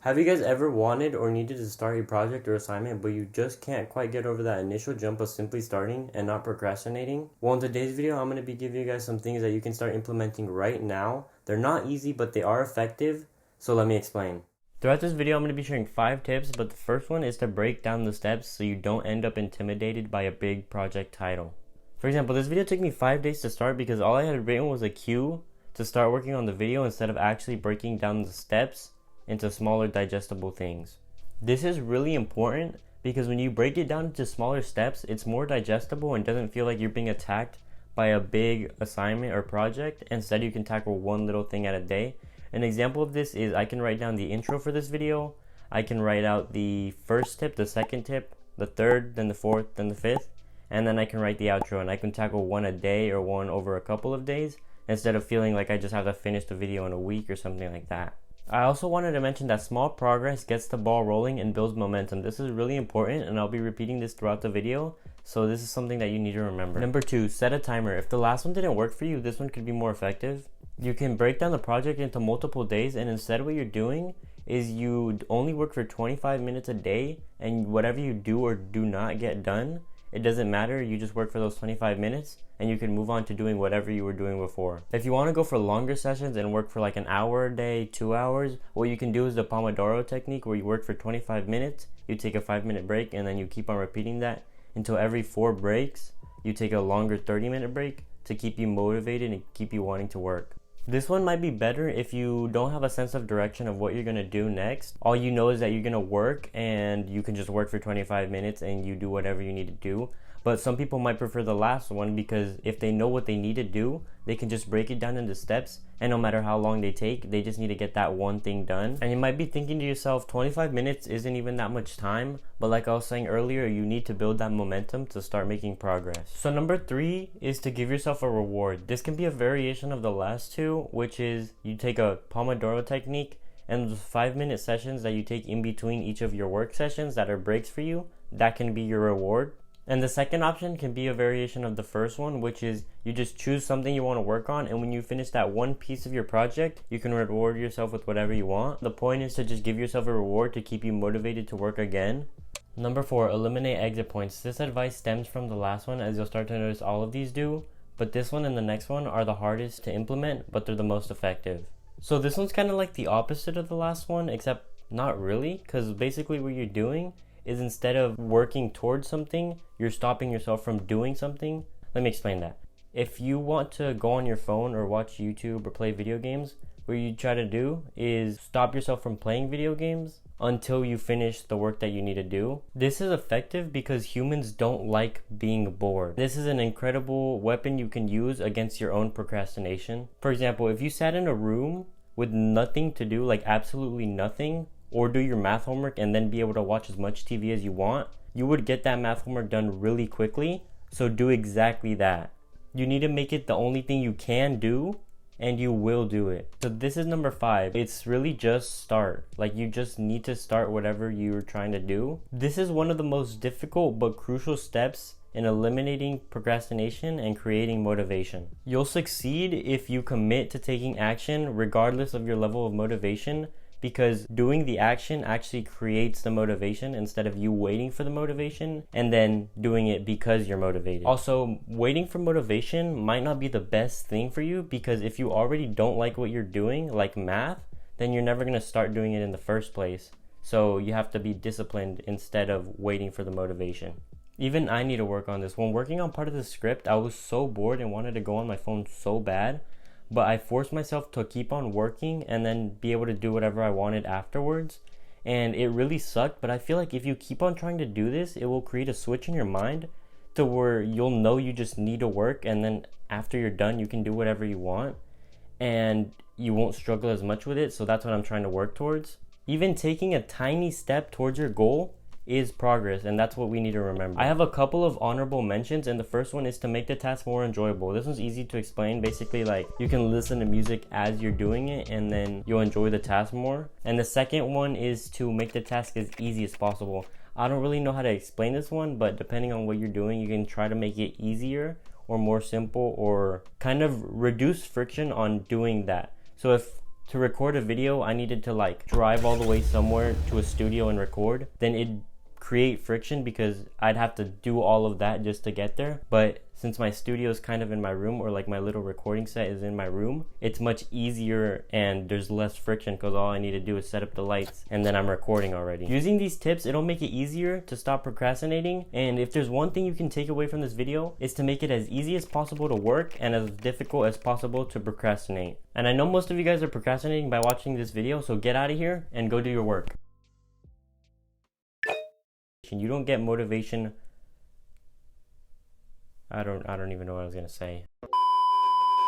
Have you guys ever wanted or needed to start a project or assignment, but you just can't quite get over that initial jump of simply starting and not procrastinating? Well, in today's video, I'm going to be giving you guys some things that you can start implementing right now. They're not easy, but they are effective, so let me explain. Throughout this video, I'm going to be sharing 5 tips, but the first one is to break down the steps so you don't end up intimidated by a big project title. For example, this video took me 5 days to start because all I had written was a cue to start working on the video instead of actually breaking down the steps into smaller digestible things. This is really important because when you break it down into smaller steps, it's more digestible and doesn't feel like you're being attacked by a big assignment or project. Instead, you can tackle one little thing at a day. An example of this is I can write down the intro for this video, I can write out the first tip, the second tip, the third, then the fourth, then the fifth, and then I can write the outro, and I can tackle one a day or one over a couple of days instead of feeling like I just have to finish the video in a week or something like that. I also wanted to mention that small progress gets the ball rolling and builds momentum. This is really important, and I'll be repeating this throughout the video, so this is something that you need to remember. Number 2, set a timer. If the last one didn't work for you, this one could be more effective. You can break down the project into multiple days, and instead what you're doing is you only work for 25 minutes a day, and whatever you do or do not get done, it doesn't matter. You just work for those 25 minutes and you can move on to doing whatever you were doing before. If you want to go for longer sessions and work for like an hour a day, 2 hours, what you can do is the Pomodoro technique, where you work for 25 minutes, you take a 5-minute break, and then you keep on repeating that until every 4 breaks you take a longer 30-minute break to keep you motivated and keep you wanting to work. This one might be better if you don't have a sense of direction of what you're going to do next. All you know is that you're going to work, and you can just work for 25 minutes and you do whatever you need to do. But some people might prefer the last one because if they know what they need to do, they can just break it down into steps, and no matter how long they take, they just need to get that one thing done. And you might be thinking to yourself, 25 minutes isn't even that much time, but like I was saying earlier, you need to build that momentum to start making progress. So number 3 is to give yourself a reward. This can be a variation of the last 2, which is you take a Pomodoro technique, and the 5-minute sessions that you take in between each of your work sessions that are breaks for you, that can be your reward. And the second option can be a variation of the first one, which is you just choose something you want to work on, and when you finish that one piece of your project, you can reward yourself with whatever you want. The point is to just give yourself a reward to keep you motivated to work again. Number 4, eliminate exit points. This advice stems from the last one, as you'll start to notice all of these do, but this one and the next one are the hardest to implement, but they're the most effective. So this one's kind of like the opposite of the last one, except not really, because basically what you're doing is instead of working towards something, you're stopping yourself from doing something. Let me explain that. If you want to go on your phone or watch YouTube or play video games, what you try to do is stop yourself from playing video games until you finish the work that you need to do. This is effective because humans don't like being bored. This is an incredible weapon you can use against your own procrastination. For example, if you sat in a room with nothing to do, like absolutely nothing, or do your math homework and then be able to watch as much TV as you want, you would get that math homework done really quickly. So do exactly that. You need to make it the only thing you can do, and you will do it. So this is number 5. It's really just start. Like, you just need to start whatever you're trying to do. This is one of the most difficult but crucial steps in eliminating procrastination and creating motivation. You'll succeed if you commit to taking action regardless of your level of motivation, because doing the action actually creates the motivation instead of you waiting for the motivation and then doing it because you're motivated. Also, waiting for motivation might not be the best thing for you, because if you already don't like what you're doing, like math, then you're never going to start doing it in the first place. So you have to be disciplined instead of waiting for the motivation. Even I need to work on this. When working on part of the script, I was so bored and wanted to go on my phone so bad, but I forced myself to keep on working and then be able to do whatever I wanted afterwards. And it really sucked, but I feel like if you keep on trying to do this, it will create a switch in your mind to where you'll know you just need to work, and then after you're done, you can do whatever you want and you won't struggle as much with it. So that's what I'm trying to work towards. Even taking a tiny step towards your goal is progress, and that's what we need to remember. I have a couple of honorable mentions, and the first one is to make the task more enjoyable. This one's easy to explain. Basically, like, you can listen to music as you're doing it and then you'll enjoy the task more. And the second one is to make the task as easy as possible. I don't really know how to explain this one, but depending on what you're doing, you can try to make it easier or more simple, or kind of reduce friction on doing that. So if to record a video, I needed to like drive all the way somewhere to a studio and record, then it'd create friction because I'd have to do all of that just to get there. But since my studio is kind of in my room, or like my little recording set is in my room, it's much easier and there's less friction because all I need to do is set up the lights and then I'm recording already. Using these tips, it'll make it easier to stop procrastinating. And if there's one thing you can take away from this video, is to make it as easy as possible to work and as difficult as possible to procrastinate. And I know most of you guys are procrastinating by watching this video, so get out of here and go do your work. You don't get motivation. I don't even know what I was gonna say.